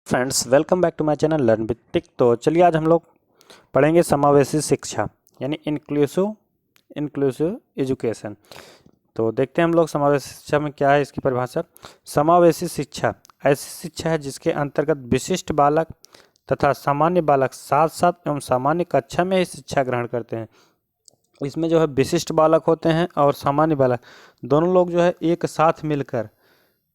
Friends, welcome back to my channel learn with Tik. तो चलिए आज हम लोग पढ़ेंगे समावेशी शिक्षा यानी इंक्लूसिव एजुकेशन। तो देखते हैं हम लोग समावेशी शिक्षा में क्या है इसकी परिभाषा। समावेशी शिक्षा ऐसी शिक्षा है जिसके अंतर्गत विशिष्ट बालक तथा सामान्य बालक साथ साथ एवं सामान्य कक्षा में ही शिक्षा ग्रहण करते हैं। इसमें जो है विशिष्ट बालक होते हैं और सामान्य बालक दोनों लोग जो है एक साथ मिलकर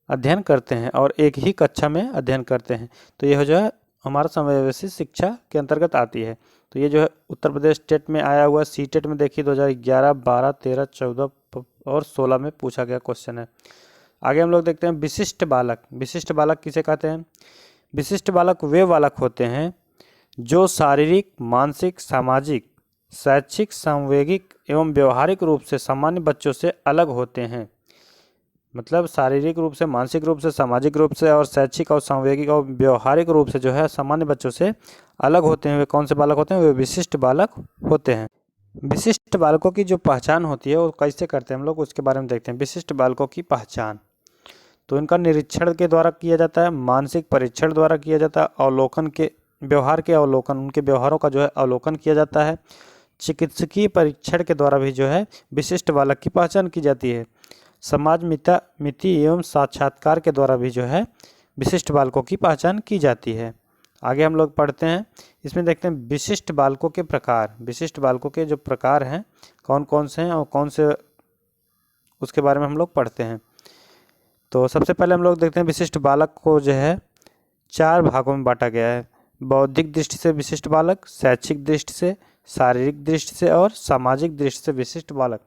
अध्ययन करते हैं और एक ही कक्षा में अध्ययन करते हैं। तो यह जो है हमारा समावेशी शिक्षा के अंतर्गत आती है। तो ये जो है उत्तर प्रदेश स्टेट में आया हुआ सीटेट में देखिए 2011, 12, 13, 14 और 16 में पूछा गया क्वेश्चन है। आगे हम लोग देखते हैं विशिष्ट बालक। विशिष्ट बालक किसे कहते हैं? विशिष्ट बालक वे बालक होते हैं जो शारीरिक, मानसिक, सामाजिक, शैक्षिक, सांवेगिक एवं व्यवहारिक रूप से सामान्य बच्चों से अलग होते हैं। मतलब शारीरिक रूप से, मानसिक रूप से, सामाजिक रूप से और शैक्षिक और सांवेगिक और व्यवहारिक रूप से जो है सामान्य बच्चों से अलग होते हैं। वे कौन से बालक होते हैं? वे विशिष्ट बालक होते हैं। विशिष्ट बालकों की जो पहचान होती है वो कैसे करते हैं हम लोग, उसके बारे में देखते हैं। विशिष्ट बालकों की पहचान तो इनका निरीक्षण के द्वारा किया जाता है, मानसिक परीक्षण द्वारा किया जाता है, अवलोकन के व्यवहार के अवलोकन, उनके व्यवहारों का जो है अवलोकन किया जाता है, चिकित्सकीय परीक्षण के द्वारा भी जो है विशिष्ट बालक की पहचान की जाती है, समाज मिति एवं साक्षात्कार के द्वारा भी जो है विशिष्ट बालकों की पहचान की जाती है। आगे हम लोग पढ़ते हैं, इसमें देखते हैं विशिष्ट बालकों के प्रकार। विशिष्ट बालकों के जो प्रकार हैं कौन कौन से हैं और कौन से, उसके बारे में हम लोग पढ़ते हैं। तो सबसे पहले हम लोग देखते हैं विशिष्ट बालक को जो है 4 भागों में बांटा गया है। बौद्धिक दृष्टि से विशिष्ट बालक, शैक्षिक दृष्टि से, शारीरिक दृष्टि से और सामाजिक दृष्टि से विशिष्ट बालक।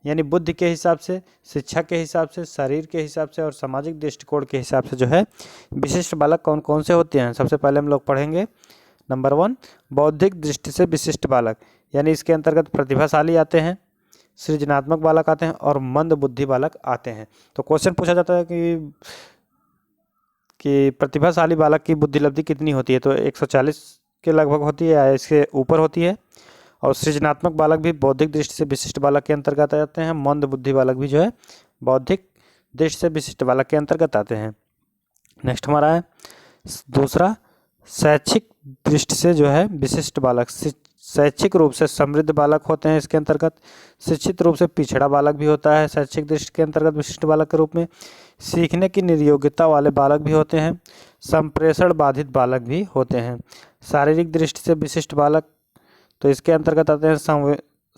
यानी बुद्धि के हिसाब से, शिक्षा के हिसाब से, शरीर के हिसाब से और सामाजिक दृष्टिकोण के हिसाब से जो है विशिष्ट बालक कौन कौन से होते हैं। सबसे पहले हम लोग पढ़ेंगे नंबर 1 बौद्धिक दृष्टि से विशिष्ट बालक। यानी इसके अंतर्गत प्रतिभाशाली आते हैं, सृजनात्मक बालक आते हैं और मंद बुद्धि बालक आते हैं। तो क्वेश्चन पूछा जाता है कि प्रतिभाशाली बालक की बुद्धि लब्धि कितनी होती है? तो 140 के लगभग होती है या इसके ऊपर होती है। और सृजनात्मक बालक भी बौद्धिक दृष्टि से विशिष्ट बालक के अंतर्गत आते हैं। मंद बुद्धि बालक भी जो है बौद्धिक दृष्टि से विशिष्ट बालक के अंतर्गत आते हैं। नेक्स्ट हमारा है दूसरा शैक्षिक दृष्टि से जो है विशिष्ट बालक। शैक्षिक रूप से समृद्ध बालक होते हैं इसके अंतर्गत। शिक्षित रूप से पिछड़ा बालक भी होता है शैक्षिक दृष्टि के अंतर्गत विशिष्ट बालक के रूप में। सीखने की निर्योग्यता वाले बालक भी होते हैं। संप्रेषण बाधित बालक भी होते हैं। शारीरिक दृष्टि से विशिष्ट बालक तो इसके अंतर्गत आते हैं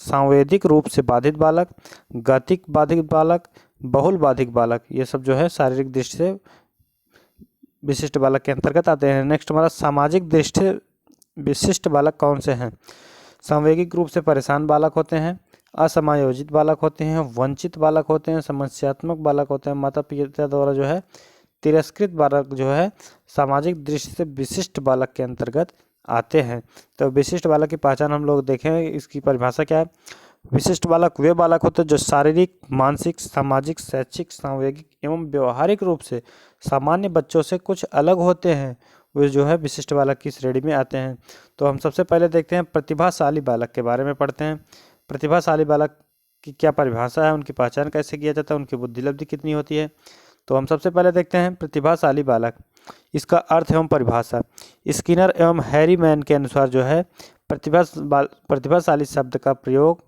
सांवेदिक रूप से बाधित बालक, गतिक बाधित बालक, बहुल बाधित बालक। ये सब जो है शारीरिक दृष्टि से विशिष्ट बालक के अंतर्गत आते हैं। नेक्स्ट हमारा सामाजिक दृष्टि से विशिष्ट बालक कौन से हैं? सांवेगिक रूप से परेशान बालक होते हैं, असमायोजित बालक होते हैं, वंचित बालक होते हैं, समस्यात्मक बालक होते हैं, माता पिता द्वारा जो है तिरस्कृत बालक जो है सामाजिक दृष्टि से विशिष्ट बालक के अंतर्गत आते हैं। तो विशिष्ट बालक की पहचान हम लोग देखें, इसकी परिभाषा क्या है। विशिष्ट बालक वे बालक होते हैं जो शारीरिक, मानसिक, सामाजिक, शैक्षिक, सांवेगिक एवं व्यवहारिक रूप से सामान्य बच्चों से कुछ अलग होते हैं। वे जो है विशिष्ट बालक की श्रेणी में आते हैं। तो हम सबसे पहले देखते हैं प्रतिभाशाली बालक के बारे में पढ़ते हैं। प्रतिभाशाली बालक की क्या परिभाषा है, उनकी पहचान कैसे किया जाता है, उनकी बुद्धि लब्धि कितनी होती है। तो हम सबसे पहले देखते हैं प्रतिभाशाली बालक, इसका अर्थ एवं परिभाषा। स्किनर एवं हैरीमैन के अनुसार जो है प्रतिभाशाली शब्द का प्रयोग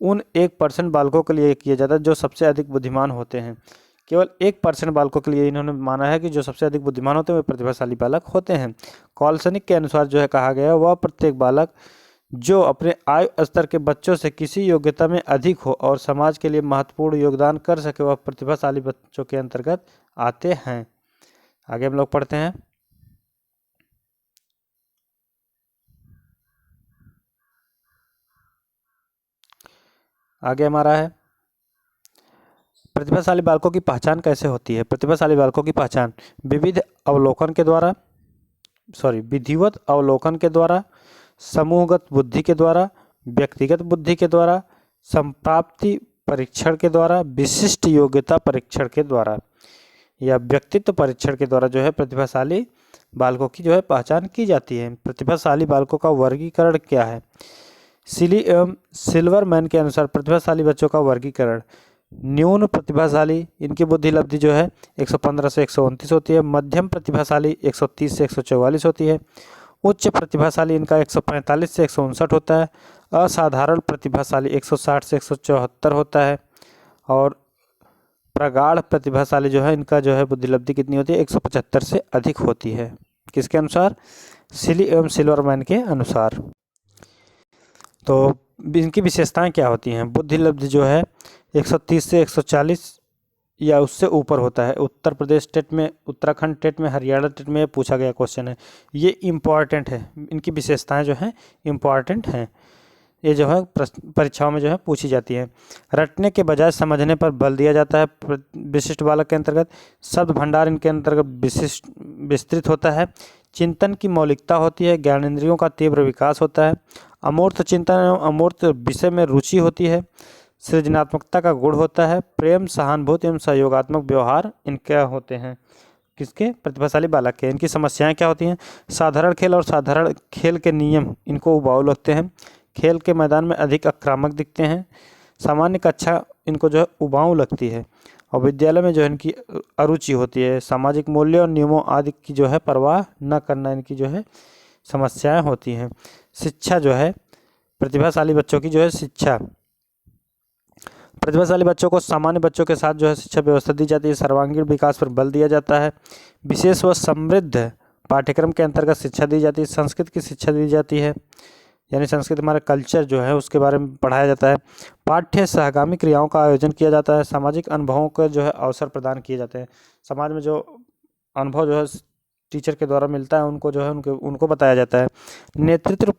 उन 1% बालकों के लिए किया जाता है जो सबसे अधिक बुद्धिमान होते हैं। केवल 1% बालकों के लिए इन्होंने माना है कि जो सबसे अधिक बुद्धिमान होते हैं वे प्रतिभाशाली बालक होते हैं। कॉल्सनिक के अनुसार जो है कहा गया है वह प्रत्येक बालक जो अपने आयु स्तर के बच्चों से किसी योग्यता में अधिक हो और समाज के लिए महत्वपूर्ण योगदान कर सके वह प्रतिभाशाली बच्चों के अंतर्गत आते हैं। आगे हम लोग पढ़ते हैं, आगे हमारा है प्रतिभाशाली बालकों की पहचान कैसे होती है। प्रतिभाशाली बालकों की पहचान विधिवत अवलोकन के द्वारा, समूहगत बुद्धि के द्वारा, व्यक्तिगत बुद्धि के द्वारा, संप्राप्ति परीक्षण के द्वारा, विशिष्ट योग्यता परीक्षण के द्वारा या व्यक्तित्व परीक्षण के द्वारा जो है प्रतिभाशाली बालकों की जो है पहचान की जाती है। प्रतिभाशाली बालकों का वर्गीकरण क्या है? सिली एवं सिल्वरमैन के अनुसार प्रतिभाशाली बच्चों का वर्गीकरण न्यून प्रतिभाशाली, इनकी बुद्धि लब्धि जो है 115 से 129 होती है। मध्यम प्रतिभाशाली 130 से 144 होती है। उच्च प्रतिभाशाली इनका 145 से 159 होता है। असाधारण प्रतिभाशाली 160 से 174 होता है। और प्रगाढ़ प्रतिभाशाली जो है इनका जो है बुद्धि लब्धि कितनी होती है, 175 से अधिक होती है। किसके अनुसार? सिली एवं सिल्वरमैन के अनुसार। तो इनकी विशेषताएं क्या होती हैं? बुद्धि लब्धि जो है 130 से 140 या उससे ऊपर होता है। उत्तर प्रदेश टेट में, उत्तराखंड टेट में, हरियाणा टेट में पूछा गया क्वेश्चन है, ये इम्पॉर्टेंट है। इनकी विशेषताएं जो हैं इम्पॉर्टेंट हैं, ये जो है परीक्षाओं में जो है पूछी जाती है। रटने के बजाय समझने पर बल दिया जाता है। विशिष्ट बालक के अंतर्गत शब्द भंडार इनके अंतर्गत विस्तृत होता है। चिंतन की मौलिकता होती है। ज्ञानेंद्रियों का तीव्र विकास होता है। अमूर्त चिंतन एवं अमूर्त विषय में रुचि होती है। सृजनात्मकता का गुण होता है। प्रेम, सहानुभूति एवं सहयोगात्मक व्यवहार इनके होते हैं। किसके? प्रतिभाशाली बालक के। इनकी समस्याएं क्या होती हैं? साधारण खेल और साधारण खेल के नियम इनको उबाऊ लगते हैं। खेल के मैदान में अधिक आक्रामक दिखते हैं। सामान्य कक्षा इनको जो है उबाऊ लगती है। और विद्यालय में जो है इनकी अरुचि होती है। सामाजिक मूल्यों और नियमों आदि की जो है परवाह न करना इनकी जो है समस्याएं होती हैं। शिक्षा जो है प्रतिभाशाली बच्चों की जो है शिक्षा, प्रतिभाशाली बच्चों को सामान्य बच्चों के साथ जो है शिक्षा व्यवस्था दी जाती है। सर्वांगीण विकास पर बल दिया जाता है। विशेष व समृद्ध पाठ्यक्रम के अंतर्गत शिक्षा दी जाती है। संस्कृत की शिक्षा दी जाती है, यानी संस्कृत हमारा कल्चर जो है उसके बारे में पढ़ाया जाता है। पाठ्य सहगामी क्रियाओं का आयोजन किया जाता है। सामाजिक अनुभवों का जो है अवसर प्रदान किए जाते हैं। समाज में जो अनुभव जो है टीचर के द्वारा मिलता है उनको जो है उनको बताया जाता है। नेतृत्व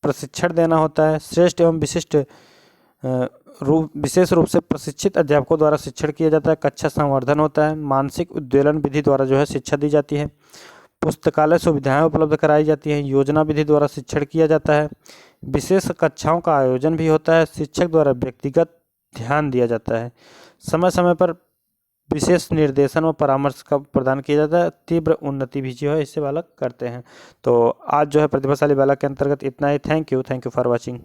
प्रशिक्षण देना होता है। श्रेष्ठ एवं विशेष रूप से प्रशिक्षित अध्यापकों द्वारा शिक्षण किया जाता है। कक्षा संवर्धन होता है। मानसिक उद्वेलन विधि द्वारा जो है शिक्षा दी जाती है। पुस्तकालय सुविधाएं उपलब्ध कराई जाती हैं। योजना विधि द्वारा शिक्षण किया जाता है। विशेष कक्षाओं का आयोजन भी होता है। शिक्षक द्वारा व्यक्तिगत ध्यान दिया जाता है। समय समय पर विशेष निर्देशन व परामर्श का प्रदान किया जाता है। तीव्र उन्नति भी जो है इससे बालक करते हैं। तो आज जो है प्रतिभाशाली बालक के अंतर्गत इतना ही। Thank you for watching.